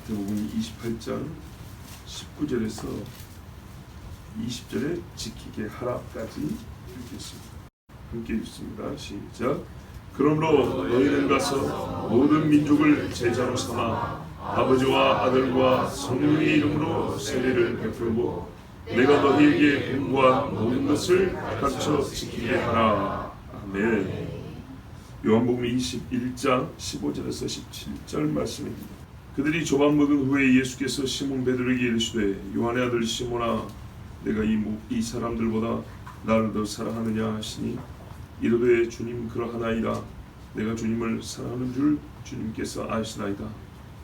마태복음 28장 19절에서 20절에 지키게 하라까지 읽겠습니다. 함께 읽습니다. 시작. 그러므로 너희는 가서 모든 민족을 제자로 삼아 아버지와 아들과 성령의 이름으로 세례를 베풀고 내가 너희에게 공부한 모든 것을 가르쳐 지키게 하라. 아멘. 요한복음 21장 15절에서 17절 말씀입니다. 그들이 조반 먹은 후에 예수께서 시몬 베드로에게 이르시되 요한의 아들 시몬아 내가 이 사람들보다 나를 더 사랑하느냐 하시니 이르되 주님 그러하나이다. 내가 주님을 사랑하는 줄 주님께서 아시나이다.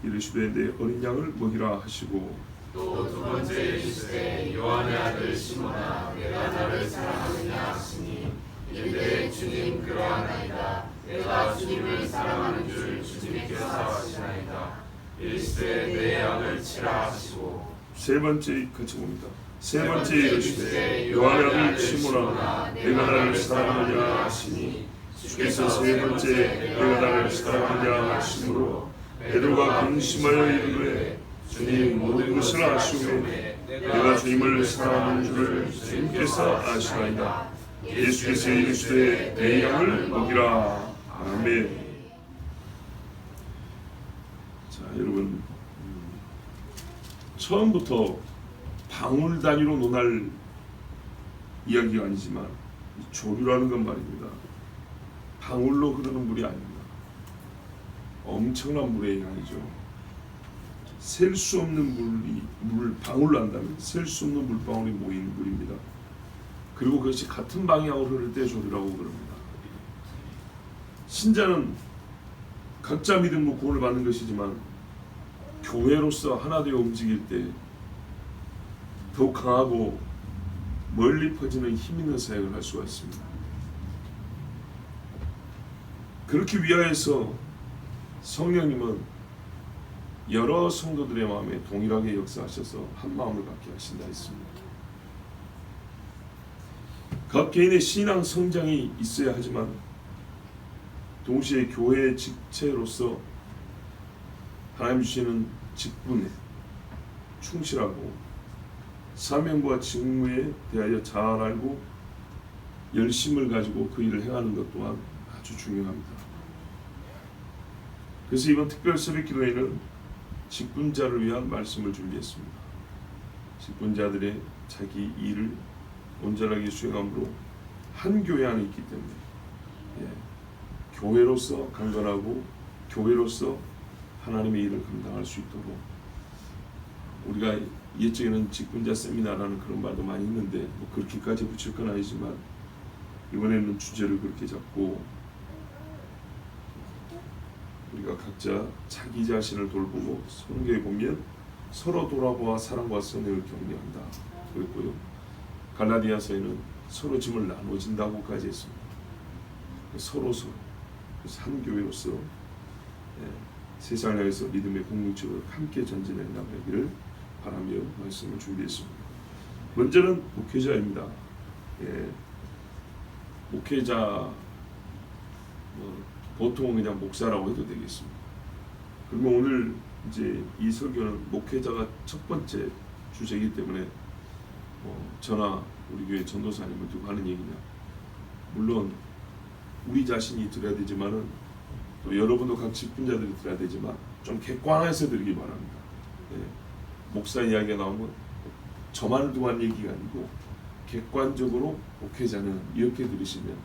이르시되 내 어린 양을 먹이라 하시고 또 두 번째 이르시되 요한의 아들 시몬아 내가 나를 사랑하느냐 하시니 이르되 주님 그러하나이다. 내가 주님을 사랑하는 줄 주님께서 아시나이다. 이르시되 내 양을 치라 하시고 세 번째 같이 봅니다. 세 번째 이르시되 요한의 아들 시몬아 내가 나를 사랑하느냐 하시니 주께서 세 번째 내가 나를 사랑하느냐 하시므로 베드로가 근심하여 이르되 주님 모든 것을 아시오매 내가 주님을 사랑하는 줄을 주님께서 아시나이다. 예수께서 이르시되 내 양을 먹이라. 아멘. 자 여러분 처음부터 방울 단위로 논할 이야기가 아니지만 조류라는 건 말입니다. 방울로 흐르는 물이 아닙니다. 엄청난 물의 양이죠. 셀 수 없는 물 방울로 한다면 셀 수 없는 물방울이 모인 물입니다. 그리고 그것이 같은 방향으로 흐를 때 조류라고 그럽니다. 신자는 각자 믿음으로 구원을 받는 것이지만 교회로서 하나 되어 움직일 때 더욱 강하고 멀리 퍼지는 힘 있는 사역을 할 수가 있습니다. 그렇게 위하여서 성령님은 여러 성도들의 마음에 동일하게 역사하셔서 한 마음을 갖게 하신다 했습니다. 각 개인의 신앙 성장이 있어야 하지만 동시에 교회의 직체로서 하나님 주시는 직분에 충실하고 사명과 직무에 대하여 잘 알고 열심을 가지고 그 일을 행하는 것 또한 아주 중요합니다. 그래서 이번 특별 새벽 기도회는 직분자를 위한 말씀을 준비했습니다. 직분자들의 자기 일을 온전하게 수행함으로 한 교회 안에 있기 때문에 교회로서 강건하고 교회로서 하나님의 일을 감당할 수 있도록 우리가 옛적에는 직분자 세미나라는 그런 말도 많이 있는데 뭐 그렇게까지 붙일 건 아니지만 이번에는 주제를 그렇게 잡고 우리가 각자 자기 자신을 돌보고 성경에 보면 서로 돌아보아 사랑과 선행을 격려한다 그랬고요. 갈라디아서에는 서로 짐을 나눠진다고까지 했습니다. 서로 그래서 한 교회로서 세상을 향해서 믿음의 공동체로 함께 전진해 나가기를 바라며 말씀을 준비했습니다. 먼저는 목회자입니다. 목회자 보통은 그냥 목사라고 해도 되겠습니다. 그러면 오늘 이제 이 설교는 목회자가 첫 번째 주제이기 때문에 저나 우리 교회 전도사님을 두고 하는 얘기냐, 물론 우리 자신이 들어야 되지만은 또 여러분도 각 직분자들이 들어야 되지만 좀 객관해서 들으기 바랍니다. 목사 이야기가 나오면 저만을 두고 한 얘기가 아니고 객관적으로 목회자는 이렇게 들으시면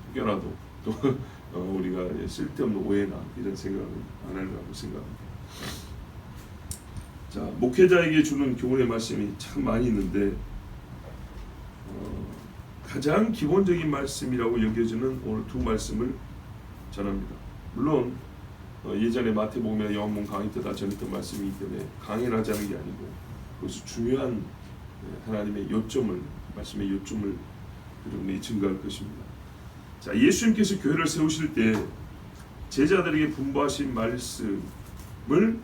혹여라도 또 우리가 쓸데없는 오해나 이런 생각은 안 하려고 생각합니다. 자, 목회자에게 주는 교훈의 말씀이 참 많이 있는데 가장 기본적인 말씀이라고 여겨지는 오늘 두 말씀을 전합니다. 물론 예전에 마태복음이나 요한복음 강의 때 다 전했던 말씀이기 때문에 강의를 하자는 게 아니고 그것이 중요한 하나님의 말씀의 요점을 여러분이 증거할 것입니다. 자, 예수님께서 교회를 세우실 때 제자들에게 분부하신 말씀을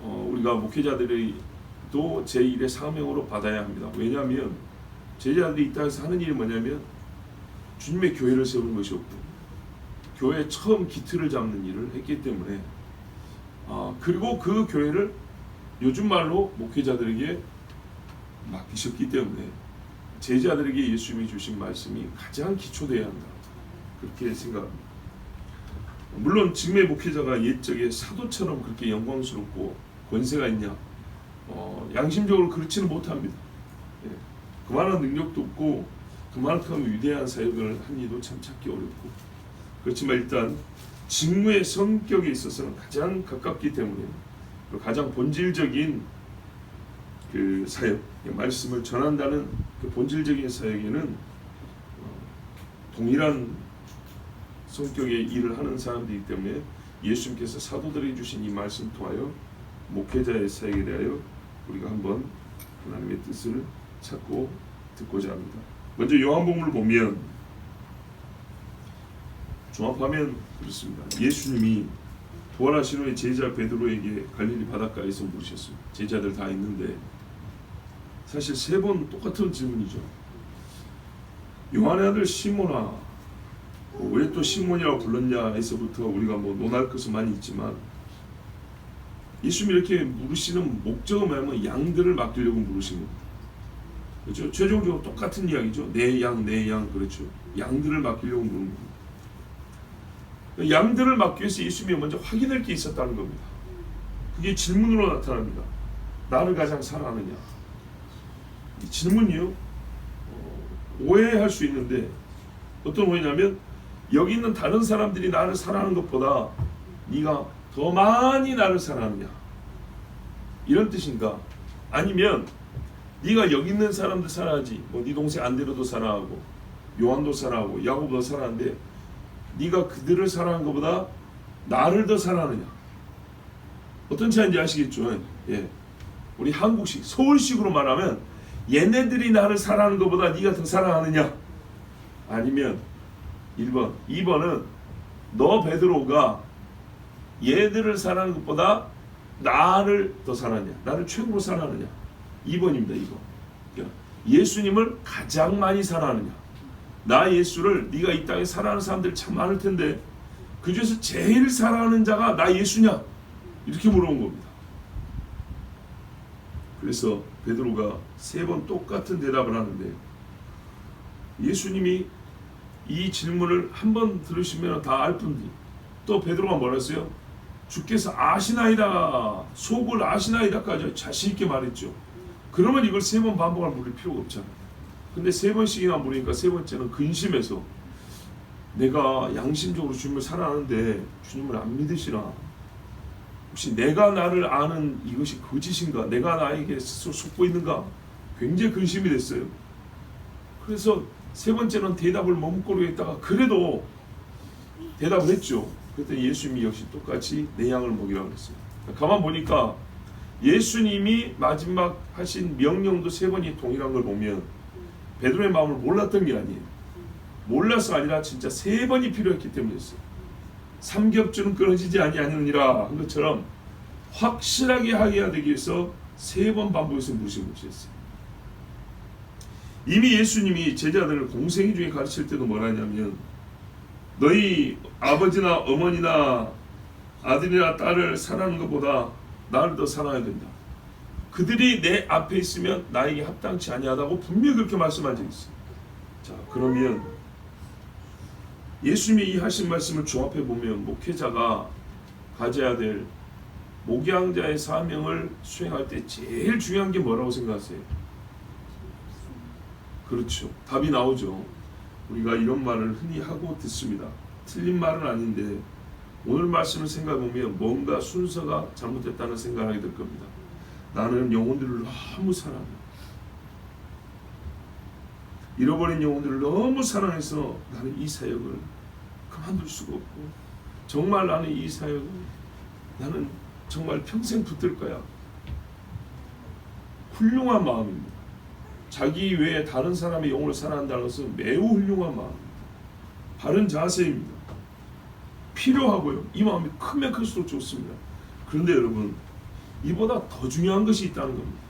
우리가 목회자들이 또 제1의 사명으로 받아야 합니다. 왜냐하면 제자들이 이 땅에서 하는 일이 뭐냐면 주님의 교회를 세우는 것이었고 교회의 처음 기틀을 잡는 일을 했기 때문에 그리고 그 교회를 요즘 말로 목회자들에게 맡기셨기 때문에 제자들에게 예수님이 주신 말씀이 가장 기초되어야 한다, 그렇게 생각합니다. 물론 지금의 목회자가 옛적의 사도처럼 그렇게 영광스럽고 권세가 있냐, 양심적으로 그렇지는 못합니다. 그만한 능력도 없고 그만큼 위대한 사역을 하기도 참 찾기 어렵고, 그렇지만 일단 직무의 성격에 있어서는 가장 가깝기 때문에 가장 본질적인 그 사역, 말씀을 전한다는 그 본질적인 사역에는 동일한 성격의 일을 하는 사람들이기 때문에 예수님께서 사도들에게 주신 이 말씀 통하여 목회자의 사역에 대하여 우리가 한번 하나님의 뜻을 찾고 듣고자 합니다. 먼저 요한복음을 보면 종합하면 그렇습니다. 예수님이 부활하신 후에 제자 베드로에게 갈릴리 바닷가에서 물으셨습니다. 제자들 다 있는데 사실 세 번 똑같은 질문이죠. 요한의 아들 시몬아, 왜 또 시몬이라고 불렀냐에서부터 우리가 논할 것은 많이 있지만, 예수님이 이렇게 물으시는 목적은 뭐냐면 양들을 맡기려고 물으신 겁니다. 그렇죠? 최종적으로 똑같은 이야기죠. 내 양, 그렇죠. 양들을 맡기려고 물은 겁니다. 양들을 맡기 위해서 예수님이 먼저 확인할 게 있었다는 겁니다. 그게 질문으로 나타납니다. 나를 가장 사랑하느냐? 이 질문이요, 오해할 수 있는데 어떤 오해냐면, 여기 있는 다른 사람들이 나를 사랑하는 것보다 네가 더 많이 나를 사랑하느냐, 이런 뜻인가? 아니면 네가 여기 있는 사람들 사랑하지, 네 동생 안드레도 사랑하고 요한도 사랑하고 야고보도 사랑하는데 네가 그들을 사랑한 것보다 나를 더 사랑하느냐? 어떤 차이인지 아시겠죠? 우리 한국식, 서울식으로 말하면 얘네들이 나를 사랑하는 것보다 네가 더 사랑하느냐? 아니면 1번, 2번은 너 베드로가 얘들을 사랑하는 것보다 나를 더 사랑하느냐, 나를 최고로 사랑하느냐? 2번입니다. 2번. 그러니까 예수님을 가장 많이 사랑하느냐? 나 예수를, 네가 이 땅에 사랑하는 사람들 참 많을 텐데 그 중에서 제일 사랑하는 자가 나 예수냐? 이렇게 물어본 겁니다. 그래서 베드로가 3번 똑같은 대답을 하는데, 예수님이 이 질문을 한 번 들으시면 다 알 뿐이, 또 베드로가 뭐라 했어요? 주께서 아시나이다, 속을 아시나이다까지 자신 있게 말했죠. 그러면 이걸 3번 반복할 물을 필요가 없잖아요. 근데 3번씩이나 물으니까 세 번째는 근심해서, 내가 양심적으로 주님을 사랑하는데 주님을 안 믿으시나? 혹시 내가 나를 아는 이것이 거짓인가? 내가 나에게 스스로 속고 있는가? 굉장히 근심이 됐어요. 그래서 세 번째는 대답을 머뭇거리고 있다가 그래도 대답을 했죠. 그랬더니 예수님이 역시 똑같이 내 양을 먹이라고 그랬어요. 가만 보니까 예수님이 마지막 하신 명령도 3번이 동일한 걸 보면 베드로의 마음을 몰랐던 게 아니에요. 몰라서 아니라 진짜 3번이 필요했기 때문이었어요. 삼겹줄은 끊어지지 아니하느니라 한 것처럼 확실하게 하게 되기 위해서 3번 반복해서 물으신 것이었어요. 이미 예수님이 제자들을 공생애 중에 가르칠 때도 뭐라 하냐면, 너희 아버지나 어머니나 아들이나 딸을 사랑하는 것보다 나를 더 사랑해야 된다. 그들이 내 앞에 있으면 나에게 합당치 아니하다고 분명히 그렇게 말씀한 적이 있어요. 자, 그러면 예수님이 이 하신 말씀을 종합해 보면 목회자가 가져야 될 목양자의 사명을 수행할 때 제일 중요한 게 뭐라고 생각하세요? 그렇죠. 답이 나오죠. 우리가 이런 말을 흔히 하고 듣습니다. 틀린 말은 아닌데 오늘 말씀을 생각해 보면 뭔가 순서가 잘못됐다는 생각을 하게 될 겁니다. 나는 영혼들을 너무 사랑해. 잃어버린 영혼들을 너무 사랑해서 나는 이 사역을 그만둘 수가 없고, 정말 나는 이 사역을 나는 정말 평생 붙들 거야. 훌륭한 마음입니다. 자기 외에 다른 사람의 영혼을 사랑한다는 것은 매우 훌륭한 마음입니다. 바른 자세입니다. 필요하고요. 이 마음이 크면 클수록 좋습니다. 그런데 여러분, 이보다 더 중요한 것이 있다는 겁니다.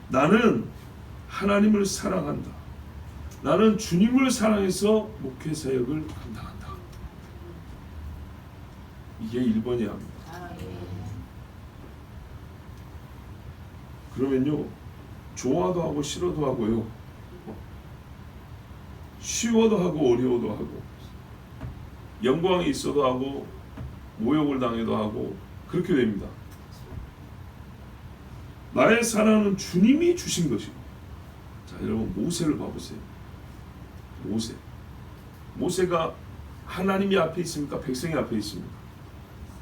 나는 하나님을 사랑한다. 나는 주님을 사랑해서 목회 사역을 감당한다. 이게 1번이야 합니다. 그러면요, 좋아도 하고 싫어도 하고요, 쉬워도 하고 어려워도 하고, 영광이 있어도 하고 모욕을 당해도 하고 그렇게 됩니다. 나의 사랑은 주님이 주신 것이고. 자, 여러분 모세를 봐보세요. 모세가 하나님이 앞에 있습니까? 백성이 앞에 있습니까?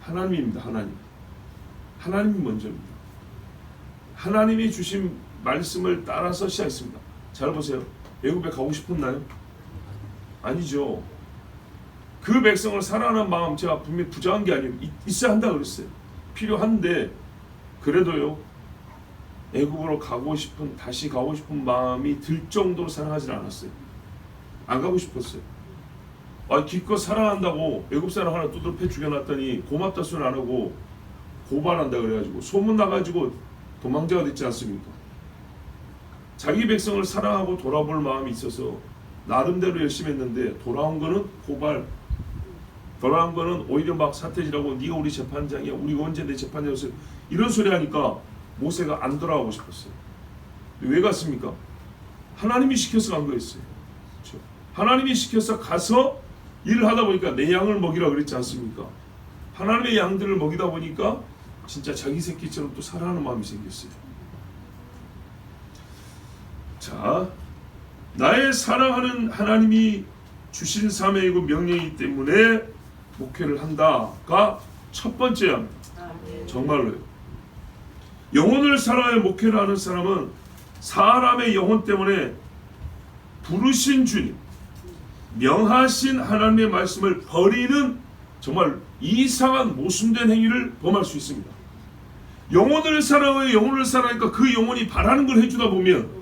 하나님입니다. 하나님이 먼저입니다. 하나님이 주신 말씀을 따라서 시작했습니다. 잘 보세요. 애굽에 가고 싶었나요? 아니죠. 그 백성을 사랑하는 마음, 제가 분명히 부정한 게 아니에요. 있어야 한다 그랬어요. 필요한데, 그래도요, 애굽으로 다시 가고 싶은 마음이 들 정도로 사랑하지 않았어요. 안 가고 싶었어요. 기껏 사랑한다고 애굽 사람 하나 두드러 패 죽여놨더니 고맙다 소리 안 하고 고발한다 그래가지고 소문 나가지고 도망자가 됐지 않습니까? 자기 백성을 사랑하고 돌아볼 마음이 있어서 나름대로 열심히 했는데, 돌아온 거는 고발, 돌아온 거는 오히려 막 사태질하고, 네가 우리 재판장이야, 우리가 언제 내 재판장이었어요, 이런 소리 하니까 모세가 안 돌아가고 싶었어요. 왜 갔습니까? 하나님이 시켜서 간 거였어요. 그렇죠? 하나님이 시켜서 가서 일을 하다 보니까 내 양을 먹이라 그랬지 않습니까? 하나님의 양들을 먹이다 보니까 진짜 자기 새끼처럼 또 사랑하는 마음이 생겼어요. 자, 나의 사랑하는 하나님이 주신 사명이고 명령이기 때문에 목회를 한다가 첫 번째야. 정말로요. 영혼을 사랑하여 목회를 하는 사람은 사람의 영혼 때문에 부르신 주님, 명하신 하나님의 말씀을 버리는 정말 이상한 모순된 행위를 범할 수 있습니다. 영혼을 사랑하여 영혼을 사랑하니까 그 영혼이 바라는 걸 해주다 보면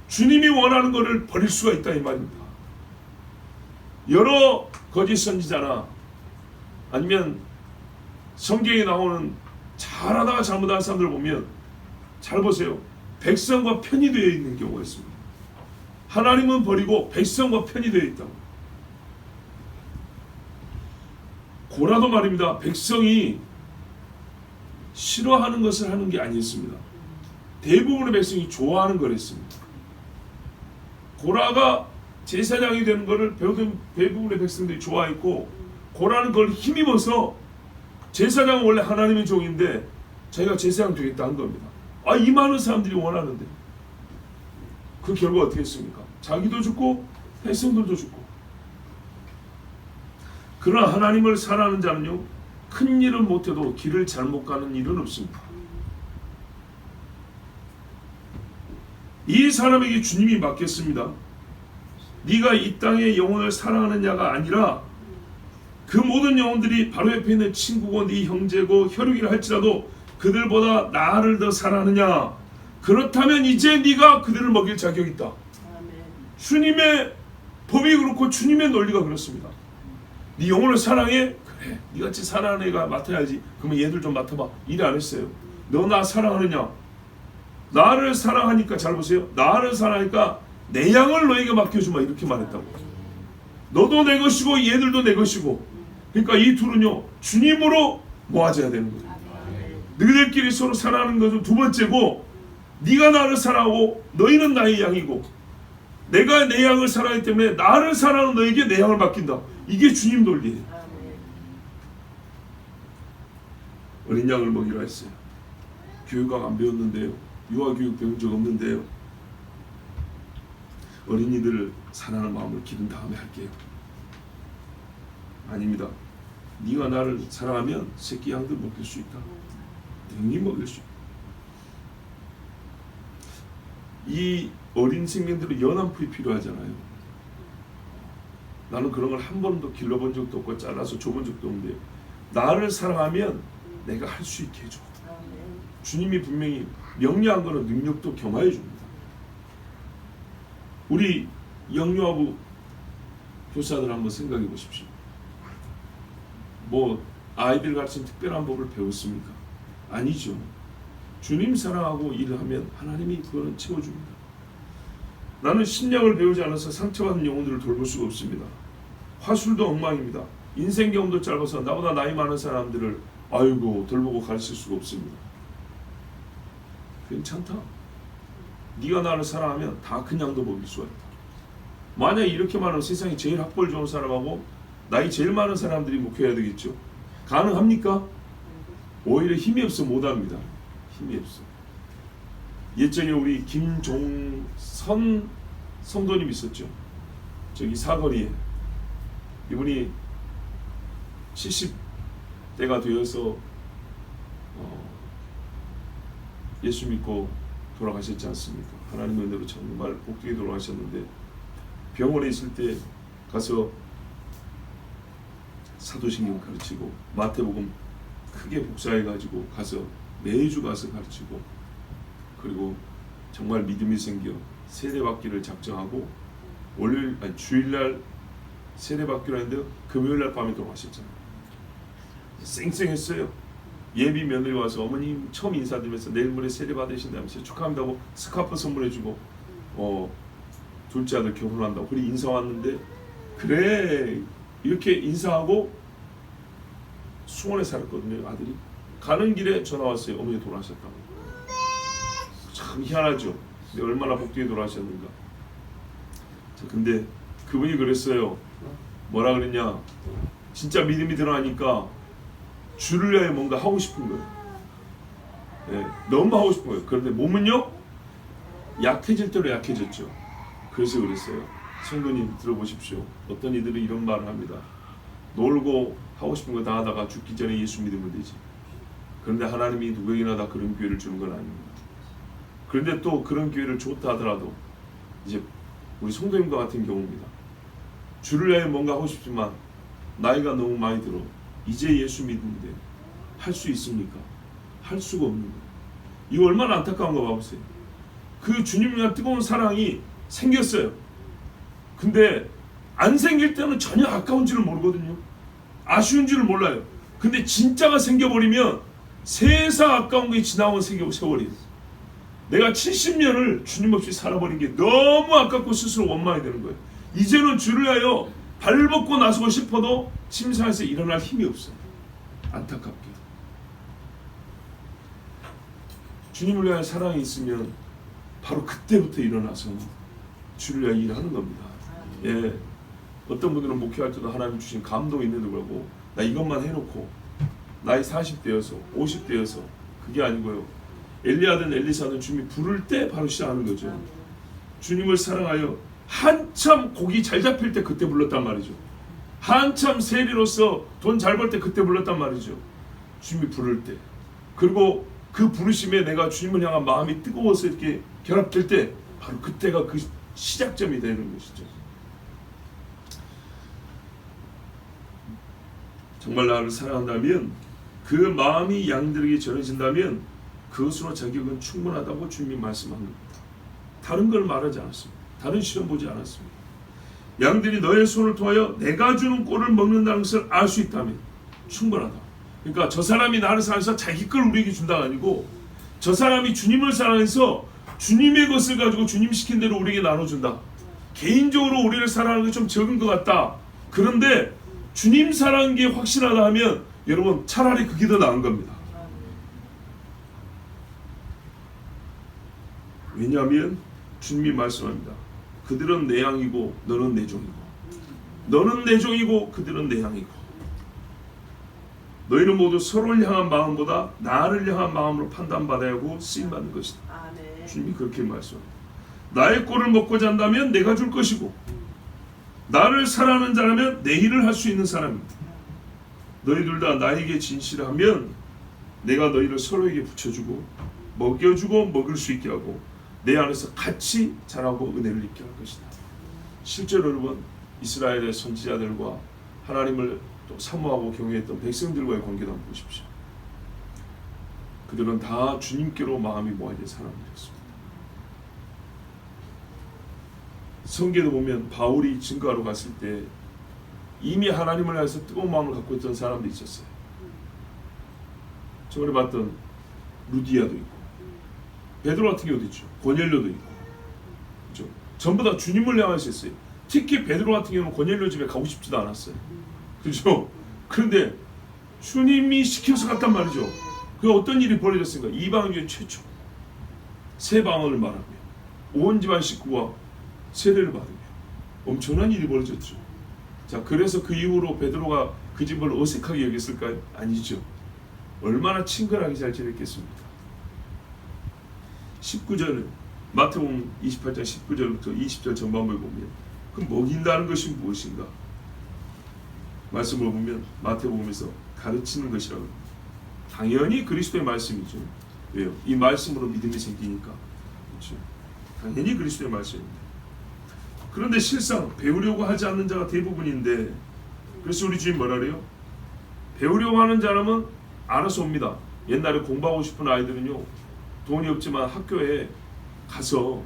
주님이 원하는 것을 버릴 수가 있다 이 말입니다. 여러 거짓 선지자나 아니면 성경에 나오는 잘하다가 잘못하는 사람들 보면, 잘 보세요, 백성과 편이 되어 있는 경우가 있습니다. 하나님은 버리고 백성과 편이 되어 있다고. 고라도 말입니다. 백성이 싫어하는 것을 하는 게 아니었습니다. 대부분의 백성이 좋아하는 걸 했습니다. 고라가 제사장이 되는 것을 대부분의 백성들이 좋아했고, 고라는 그걸 힘입어서 제사장은 원래 하나님의 종인데 자기가 제사장 되겠다 한 겁니다. 이 많은 사람들이 원하는데 그 결과 어떻게 했습니까? 자기도 죽고 백성들도 죽고. 그러나 하나님을 사랑하는 자는요, 큰 일은 못해도 길을 잘못 가는 일은 없습니다. 이 사람에게 주님이 맡겼습니다. 네가 이 땅의 영혼을 사랑하는 자가 아니라 그 모든 영혼들이 바로 옆에 있는 친구고 네 형제고 혈육이라 할지라도 그들보다 나를 더 사랑하느냐? 그렇다면 이제 네가 그들을 먹일 자격이 있다. 주님의 법이 그렇고 주님의 논리가 그렇습니다. 네 영혼을 사랑해? 그래, 네같이 사랑하는 애가 맡아야지. 그러면 얘들 좀 맡아봐. 일 안 했어요. 너 나 사랑하느냐? 나를 사랑하니까, 잘 보세요, 나를 사랑하니까 내 양을 너에게 맡겨주마, 이렇게 말했다고. 너도 내 것이고 얘들도 내 것이고. 그러니까 이 둘은요, 주님으로 모아져야 되는 거예요. 너희들끼리 서로 사랑하는 것은 두 번째고, 네가 나를 사랑하고 너희는 나의 양이고, 내가 내 양을 사랑하기 때문에 나를 사랑하는 너에게 내 양을 맡긴다. 이게 주님 논리예요. 어린 양을 먹이라 했어요. 교육학 안 배웠는데요, 유아교육 배운 적 없는데요, 어린이들을 사랑하는 마음을 기른 다음에 할게요. 아닙니다. 네가 나를 사랑하면 새끼 양들 먹일 수 있다. 등이 먹일 수 있다. 이 어린 생명들은 연한 풀이 필요하잖아요. 나는 그런 걸 한 번도 길러본 적도 없고 잘라서 줘본 적도 없는데, 나를 사랑하면 내가 할 수 있게 해줘. 주님이 분명히 명료한 거는 능력도 겸하여 줍니다. 우리 영유아부 교사들 한번 생각해 보십시오. 뭐 아이들 가르치는 특별한 법을 배웠습니까? 아니죠. 주님 사랑하고 일을 하면 하나님이 그거는 채워줍니다. 나는 신약을 배우지 않아서 상처받은 영혼들을 돌볼 수가 없습니다. 화술도 엉망입니다. 인생 경험도 짧아서 나보다 나이 많은 사람들을 아이고 돌보고 가르칠 수가 없습니다. 괜찮다. 네가 나를 사랑하면 다 그냥도 먹일 수가 있다. 만약 이렇게 말하면 세상에 제일 학벌 좋은 사람하고 나이 제일 많은 사람들이 목회해야 되겠죠. 가능합니까? 오히려 힘이 없어 못합니다. 힘이 없어. 예전에 우리 김종선 성도님 있었죠. 저기 사거리에. 이분이 70대가 되어서 예수 믿고 돌아가셨지 않습니까? 하나님의 은혜로 정말 복되게 돌아가셨는데 병원에 있을 때 가서 사도신경 가르치고 마태복음 크게 복사해가지고 가서 매주 가서 가르치고 그리고 정말 믿음이 생겨 세례받기를 작정하고 주일날 세례받기로 했는데 금요일날 밤에 돌아가셨잖아요. 쌩쌩했어요. 예비 며느리 와서 어머님 처음 인사드리면서 내일 모레 세례 받으신다면서 축하한다고 스카프 선물해주고 둘째 아들 결혼한다고 그리 인사 왔는데 그래 이렇게 인사하고 수원에 살았거든요. 아들이 가는 길에 전화 왔어요. 어머니 돌아가셨다고. 참 희한하죠. 근데 얼마나 복되게 돌아가셨는가. 근데 그분이 그랬어요. 뭐라 그랬냐, 진짜 믿음이 들어가니까 주를 위하여 뭔가 하고 싶은 거예요. 네, 너무 하고 싶은 거예요. 그런데 몸은요 약해질 대로 약해졌죠. 그래서 그랬어요. 성도님 들어보십시오. 어떤 이들은 이런 말을 합니다. 놀고 하고 싶은 거 다 하다가 죽기 전에 예수 믿으면 되지. 그런데 하나님이 누구에게나 다 그런 기회를 주는 건 아닙니다. 그런데 또 그런 기회를 줬다 하더라도 이제 우리 성도님과 같은 경우입니다. 주를 위하여 뭔가 하고 싶지만 나이가 너무 많이 들어 이제 예수 믿는데 할 수 있습니까? 할 수가 없는 거예요. 이거 얼마나 안타까운 거 봐보세요. 그 주님에 대한 뜨거운 사랑이 생겼어요. 근데 안 생길 때는 전혀 아까운 줄을 모르거든요. 아쉬운 줄을 몰라요. 근데 진짜가 생겨버리면 세상 아까운 게 지나온 세월이에요. 내가 70년을 주님 없이 살아버린 게 너무 아깝고 스스로 원망이 되는 거예요. 이제는 주를 위하여 발벗고 나서고 싶어도 침상에서 일어날 힘이 없어요. 안타깝게. 주님을 위하여 사랑이 있으면 바로 그때부터 일어나서 주를 위하여 일하는 겁니다. 예, 어떤 분들은 목회할 때도 하나님 주신 감동이 있는데 그러고 나 이것만 해놓고 나이 40대여서 50대여서 그게 아니고요. 엘리야든 엘리사든 주님이 부를 때 바로 시작하는 거죠. 주님을 사랑하여 한참 고기 잘 잡힐 때 그때 불렀단 말이죠. 한참 세리로서 돈 잘 벌 때 그때 불렀단 말이죠. 주님이 부를 때. 그리고 그 부르심에 내가 주님을 향한 마음이 뜨거워서 이렇게 결합될 때 바로 그때가 그 시작점이 되는 것이죠. 정말 나를 사랑한다면 그 마음이 양들에게 전해진다면 그것으로 자격은 충분하다고 주님이 말씀한 겁니다. 다른 걸 말하지 않았습니다. 다른 시험 보지 않았습니다. 양들이 너의 손을 통하여 내가 주는 꼴을 먹는다는 것을 알 수 있다면 충분하다. 그러니까 저 사람이 나를 사랑해서 자기 걸 우리에게 준다가 아니고 저 사람이 주님을 사랑해서 주님의 것을 가지고 주님 시킨 대로 우리에게 나눠준다. 개인적으로 우리를 사랑하는 게 좀 적은 것 같다. 그런데 주님 사랑하는 게 확실하다 하면 여러분 차라리 그게 더 나은 겁니다. 왜냐하면 주님이 말씀합니다. 그들은 내 양이고 너는 내 종이고 너는 내 종이고 그들은 내 양이고 너희는 모두 서로를 향한 마음보다 나를 향한 마음으로 판단받아야 하고 쓰임받는 것이다. 아멘. 주님이 그렇게 말씀합니다. 나의 꼴을 먹고자 한다면 내가 줄 것이고 나를 사랑하는 자라면 내 일을 할 수 있는 사람입니다. 너희들 다 나에게 진실하면 내가 너희를 서로에게 붙여주고 먹여주고 먹을 수 있게 하고 내 안에서 같이 자라고 은혜를 입게 할 것이다. 실제로 여러분 이스라엘의 선지자들과 하나님을 또 사모하고 경외했던 백성들과의 관계도 한번 보십시오. 그들은 다 주님께로 마음이 모아진 사람들이었습니다. 성경에 보면 바울이 증거하러 갔을 때 이미 하나님을 위해서 뜨거운 마음을 갖고 있던 사람도 있었어요. 저번에 봤던 루디아도 있고 베드로 같은 경우도 있죠. 고넬료도 있고 그렇죠? 전부 다 주님을 향하셨어요. 특히 베드로 같은 경우는 고넬료 집에 가고 싶지도 않았어요. 그죠? 그런데 주님이 시켜서 갔단 말이죠. 그 어떤 일이 벌어졌습니까? 이방 중에 최초 새 방언을 말하며 온 집안 식구가 세례를 받으며 엄청난 일이 벌어졌죠. 자, 그래서 그 이후로 베드로가 그 집을 어색하게 여겼을까요? 아니죠. 얼마나 친근하게 잘 지냈겠습니까? 19절 마태복음 28장 19절부터 20절 전반부에 보면 그 먹인다는 것이 무엇인가? 말씀을 보면 마태복음에서 가르치는 것이라고 합니다. 당연히 그리스도의 말씀이죠. 왜요? 이 말씀으로 믿음이 생기니까. 그렇죠? 당연히 그리스도의 말씀입니다. 그런데 실상 배우려고 하지 않는 자가 대부분인데, 그래서 우리 주님 뭐라 그래요? 배우려고 하는 사람은 알아서 옵니다. 옛날에 공부하고 싶은 아이들은요, 돈이 없지만 학교에 가서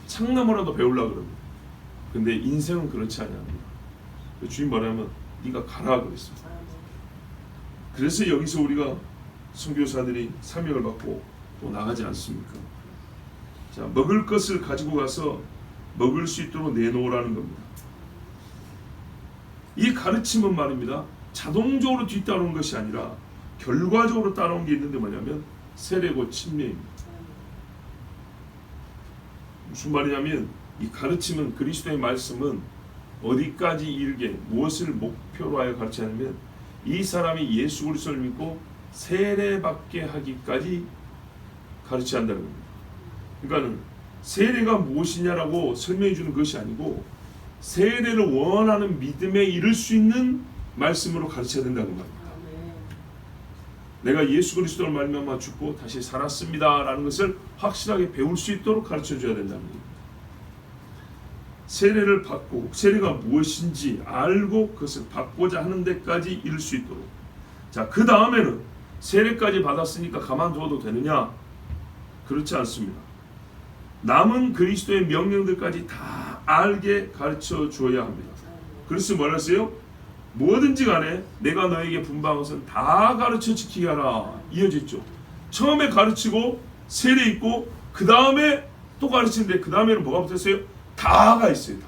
창나무라도 배우려고 그럽니다. 근데 인생은 그렇지 않습니다. 주님 뭐냐면 네가 가라 그랬습니다. 그래서 여기서 우리가 선교사들이 사명을 받고 또 나가지 않습니까? 자, 먹을 것을 가지고 가서 먹을 수 있도록 내놓으라는 겁니다. 이 가르침은 말입니다, 자동적으로 뒤따르는 것이 아니라 결과적으로 따라온 게 있는데 뭐냐면 세례고 침례입니다. 무슨 말이냐면 이 가르침은, 그리스도의 말씀은 어디까지 이르게 무엇을 목표로 하여 가르치냐면 이 사람이 예수 그리스도를 믿고 세례받게 하기까지 가르쳐야 한다는 겁니다. 그러니까 세례가 무엇이냐라고 설명해 주는 것이 아니고 세례를 원하는 믿음에 이를 수 있는 말씀으로 가르쳐야 된다는 말입니다. 내가 예수 그리스도를 말미암아 죽고 다시 살았습니다 라는 것을 확실하게 배울 수 있도록 가르쳐 줘야 된다는 겁니다. 세례를 받고 세례가 무엇인지 알고 그것을 받고자 하는 데까지 이를 수 있도록. 자, 그 다음에는 세례까지 받았으니까 가만두어도 되느냐? 그렇지 않습니다. 남은 그리스도의 명령들까지 다 알게 가르쳐 주어야 합니다. 그래서 뭐라 했어요? 뭐든지 간에 내가 너에게 분부한 것은 다 가르쳐 지키게 하라. 이어졌죠. 처음에 가르치고 세례 있고 그 다음에 또 가르치는데 그 다음에는 뭐가 붙었어요? 다가 있어요. 다.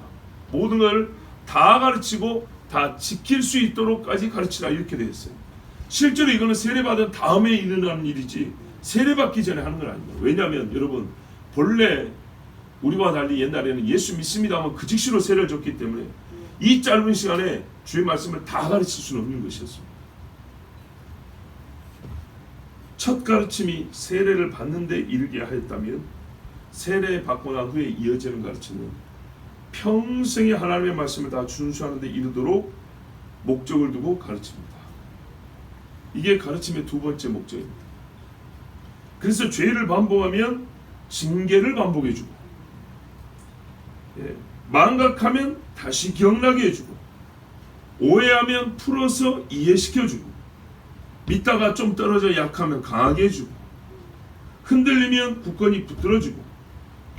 모든 걸 다 가르치고 다 지킬 수 있도록까지 가르치라 이렇게 되어 있어요. 실제로 이거는 세례받은 다음에 일어나는 일이지 세례받기 전에 하는 건 아닙니다. 왜냐하면 여러분 본래 우리와 달리 옛날에는 예수 믿습니다 하면 그 즉시로 세례를 줬기 때문에 이 짧은 시간에 주의 말씀을 다 가르칠 수는 없는 것이었습니다. 첫 가르침이 세례를 받는 데 이르게 하였다면 세례 받고 난 후에 이어지는 가르침은 평생에 하나님의 말씀을 다 준수하는 데 이르도록 목적을 두고 가르칩니다. 이게 가르침의 두 번째 목적입니다. 그래서 죄를 반복하면 징계를 반복해주고, 망각하면 다시 기억나게 해주고, 오해하면 풀어서 이해시켜주고, 믿다가 좀 떨어져 약하면 강하게 해주고, 흔들리면 굳건히 붙들어주고,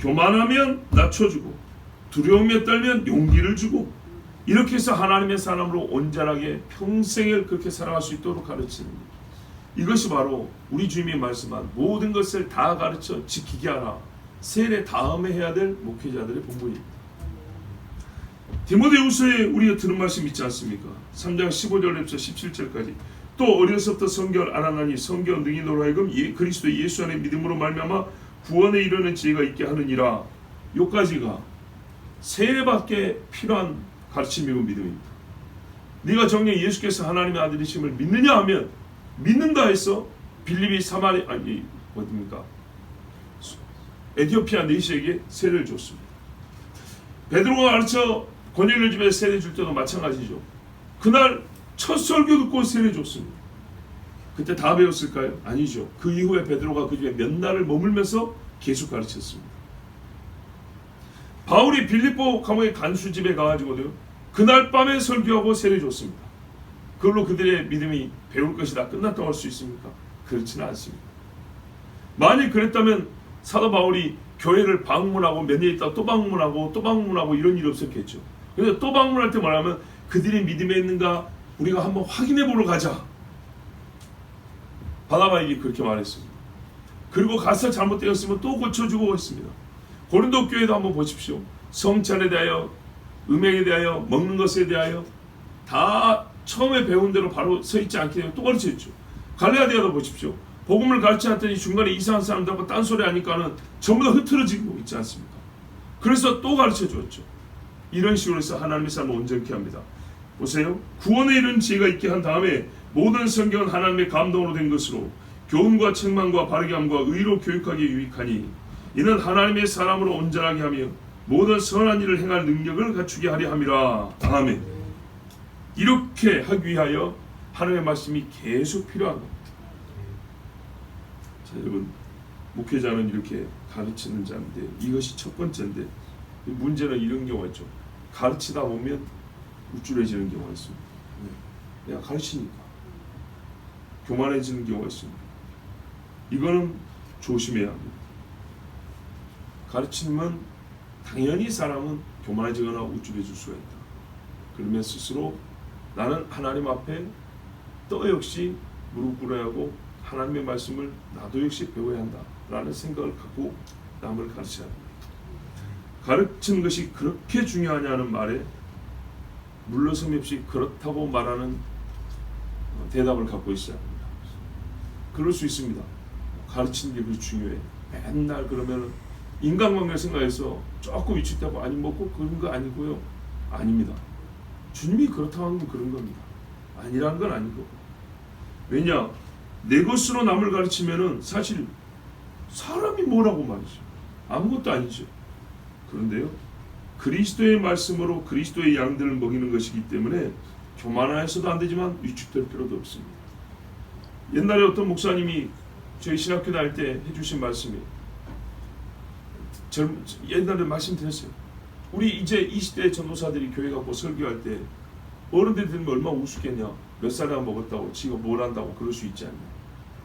교만하면 낮춰주고, 두려움에 떨면 용기를 주고, 이렇게 해서 하나님의 사람으로 온전하게 평생을 그렇게 살아갈 수 있도록 가르치는 것. 이것이 바로 우리 주님이 말씀한 모든 것을 다 가르쳐 지키게 하라. 세례 다음에 해야 될 목회자들의 본분입니다. 디모데후서에 우리가 들은 말씀 있지 않습니까? 3장 15절부터 17절까지 또 어려서부터 성경을 알아나니 성경 능인으로 하여금 그리스도 예수 안에 믿음으로 말미암아 구원에 이르는 지혜가 있게 하느니라. 요까지가 세례받게 필요한 가르침이고 믿음입니다. 네가 정녕 예수께서 하나님의 아들이심을 믿느냐 하면 믿는다 해서 빌립이 사마리 아니 어딥니까? 에티오피아 내시에게 세례를 줬습니다. 베드로가 가르쳐 고넬료 집에 세례 줄 때도 마찬가지죠. 그날 첫 설교 듣고 세례 줬습니다. 그때 다 배웠을까요? 아니죠. 그 이후에 베드로가 그 집에 몇 날을 머물면서 계속 가르쳤습니다. 바울이 빌립보 감옥의 간수집에 가가지고도요, 그날 밤에 설교하고 세례 줬습니다. 그걸로 그들의 믿음이 배울 것이 다 끝났다고 할 수 있습니까? 그렇지는 않습니다. 만일 그랬다면 사도 바울이 교회를 방문하고 몇 년 있다가 또 방문하고 이런 일이 없었겠죠. 그래서 또 방문할 때 뭐냐면 그들이 믿음에 있는가 우리가 한번 확인해 보러 가자. 바나바에게 그렇게 말했습니다. 그리고 가서 잘못되었으면 또 고쳐주고 있습니다. 고린도 교회도 한번 보십시오. 성찬에 대하여, 음행에 대하여, 먹는 것에 대하여 다 처음에 배운 대로 바로 서 있지 않기 때문에 또 가르쳐줬죠. 갈라디아도 보십시오. 복음을 가르치었더니 중간에 이상한 사람들하고 딴소리 하니까는 전부 다 흐트러지고 있지 않습니까? 그래서 또 가르쳐 주었죠. 이런 식으로 해서 하나님의 삶을 온전케 합니다. 보세요. 구원에 이른 지혜가 있게 한 다음에 모든 성경은 하나님의 감동으로 된 것으로 교훈과 책망과 바르게 함과 의로 교육하기에 유익하니 이는 하나님의 사람으로 온전하게 하며 모든 선한 일을 행할 능력을 갖추게 하려 함이라. 아멘. 이렇게 하기 위하여 하나님의 말씀이 계속 필요한 겁니다. 자, 여러분, 목회자는 이렇게 가르치는 자인데 이것이 첫 번째인데 문제는 이런 경우가 있죠. 가르치다 보면 우쭐해지는 경우가 있습니다. 내가 가르치니까 교만해지는 경우가 있습니다. 이거는 조심해야 합니다. 가르치면 당연히 사람은 교만해지거나 우쭐해질 수가 있다. 그러면 스스로 나는 하나님 앞에 또 역시 무릎 꿇어야 하고 하나님의 말씀을 나도 역시 배워야 한다라는 생각을 갖고 남을 가르쳐야 합니다. 가르치는 것이 그렇게 중요하냐는 말에 물러섬 없이 그렇다고 말하는 대답을 갖고 있어야 합니다. 그럴 수 있습니다. 가르치는 게 그렇게 중요해. 맨날 그러면 인간관계를 생각해서 조금 위축되고 아니 뭐 꼭 그런 거 아니고요. 아닙니다. 주님이 그렇다고 하는 건 그런 겁니다. 아니라는 건 아니고. 왜냐? 내 것으로 남을 가르치면은 사실 사람이 뭐라고 말이죠. 아무것도 아니죠. 그런데요, 그리스도의 말씀으로 그리스도의 양들을 먹이는 것이기 때문에 교만해서도 안 되지만 위축될 필요도 없습니다. 옛날에 어떤 목사님이 저희 신학교 다닐 때 해주신 말씀이에요. 옛날에 말씀드렸어요. 우리 이제 20대 전도사들이 교회 갖고 설교할 때 어른들 들으면 얼마나 우습겠냐. 몇 살이나 먹었다고 지가 뭘 한다고 그럴 수 있지 않냐.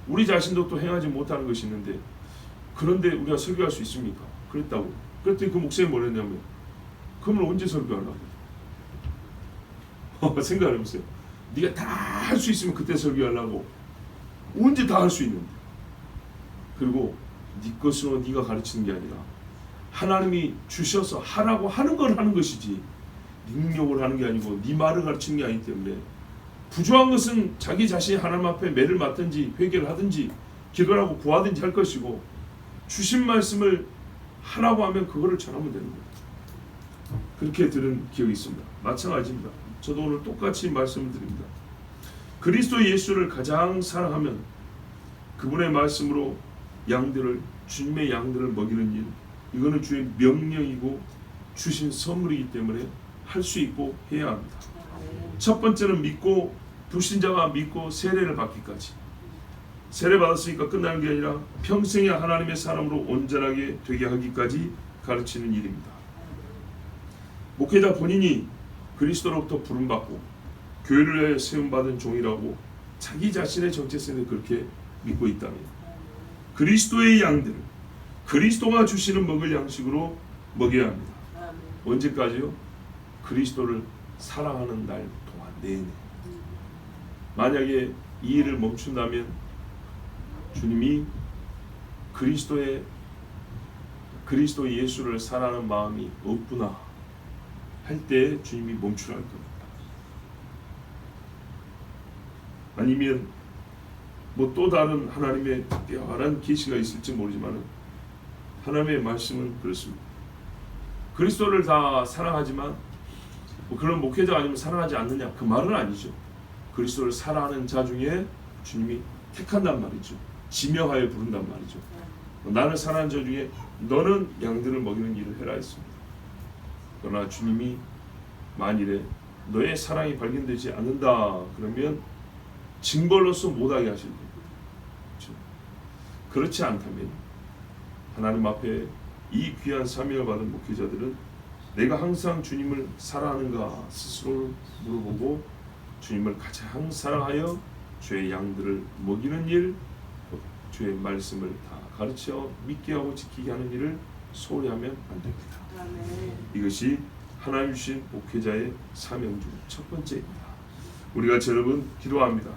우리 자신도 또 행하지 못하는 것이 있는데 그런데 우리가 설교할 수 있습니까? 그랬다고. 그랬더니 그 목사님이 뭐랬냐면 그러면 언제 설교하려고? 생각을 해보세요. 네가 다 할 수 있으면 그때 설교하려고. 언제 다 할 수 있는데. 그리고 네 것으로 네가 가르치는 게 아니라 하나님이 주셔서 하라고 하는 걸 하는 것이지 능력을 하는 게 아니고 네 말을 가르치는 게 아니기 때문에 부조한 것은 자기 자신이 하나님 앞에 매를 맞든지 회개를 하든지 기도하고 구하든지 할 것이고 주신 말씀을 하라고 하면 그거를 전하면 되는 거예요. 그렇게 들은 기억이 있습니다. 마찬가지입니다. 저도 오늘 똑같이 말씀을 드립니다. 그리스도 예수를 가장 사랑하면 그분의 말씀으로 양들을 주님의 양들을 먹이는 일, 이거는 주의 명령이고 주신 선물이기 때문에 할 수 있고 해야 합니다. 첫 번째는 믿고 불신자가 믿고 세례를 받기까지. 세례 받았으니까 끝나는 게 아니라 평생에 하나님의 사람으로 온전하게 되게 하기까지 가르치는 일입니다. 목회자 본인이 그리스도로부터 부름받고 교회를 위해 세움받은 종이라고 자기 자신의 정체성을 그렇게 믿고 있다면 그리스도의 양들을 그리스도가 주시는 먹을 양식으로 먹여야 합니다. 언제까지요? 그리스도를 사랑하는 날 동안 내내. 만약에 이 일을 멈춘다면 주님이 그리스도 예수를 사랑하는 마음이 없구나 할 때 주님이 멈추라 할 겁니다. 아니면 뭐 또 다른 하나님의 특별한 계시가 있을지 모르지만 하나님의 말씀은 그렇습니다. 그리스도를 다 사랑하지만 뭐 그런 목회자가 아니면 사랑하지 않느냐 그 말은 아니죠. 그리스도를 사랑하는 자 중에 주님이 택한단 말이죠. 지명하여 부른단 말이죠. 나를 사랑하는 자 중에 너는 양들을 먹이는 일을 해라 했습니다. 그러나 주님이 만일에 너의 사랑이 발견되지 않는다 그러면 징벌로서 못하게 하실 겁니다. 그렇죠? 그렇지 않다면 하나님 앞에 이 귀한 사명을 받은 목회자들은 내가 항상 주님을 사랑하는가 스스로 물어보고 주님을 가장 사랑하여 주의 양들을 먹이는 일, 주의 말씀을 다 가르쳐 믿게 하고 지키게 하는 일을 소홀히 하면 안 됩니다. 이것이 하나님 주신 목회자의 사명 중 첫 번째입니다. 우리가 여러분 기도합니다.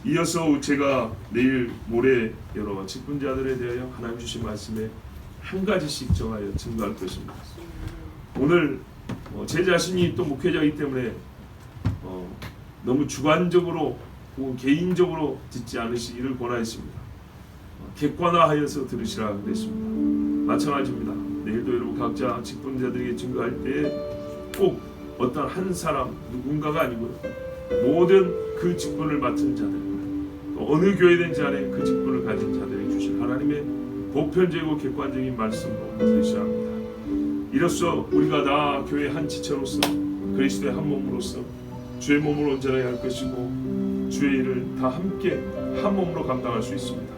이어서 제가 내일 모레 여러 직분자들에 대하여 하나님 주신 말씀에 한 가지씩 정하여 증거할 것입니다. 오늘 제 자신이 또 목회자이기 때문에 너무 주관적으로 혹은 개인적으로 듣지 않으시기를 권하였습니다. 객관화하여서 들으시라 그랬습니다. 마찬가지입니다. 내일도 여러분 각자 직분자들에게 증거할 때 꼭 어떤 한 사람 누군가가 아니고요, 모든 그 직분을 맡은 자들, 또 어느 교회든지 안에 그 직분을 가진 자들에게 주신 하나님의 보편적이고 객관적인 말씀으로 들으셔야 합니다. 이로써 우리가 다 교회 한 지체로서 그리스도의 한 몸으로서 주의 몸을 온전하게 할 것이고 주의 일을 다 함께 한 몸으로 감당할 수 있습니다.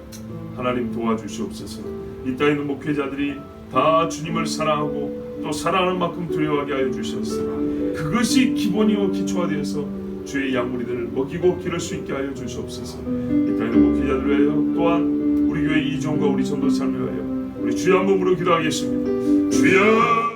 하나님 도와주시옵소서. 이 땅에 있는 목회자들이 다 주님을 사랑하고 또 사랑하는 만큼 두려워하게 하여 주셨으나 그것이 기본이요 기초가 되어서 주의 양무리들을 먹이고 기를 수 있게 하여 주시옵소서. 이 땅에 있는 목회자들을 위하여 또한 우리 교회 이종과 우리 전도사를 위하여 우리 주의 한 몸으로 기도하겠습니다. 주여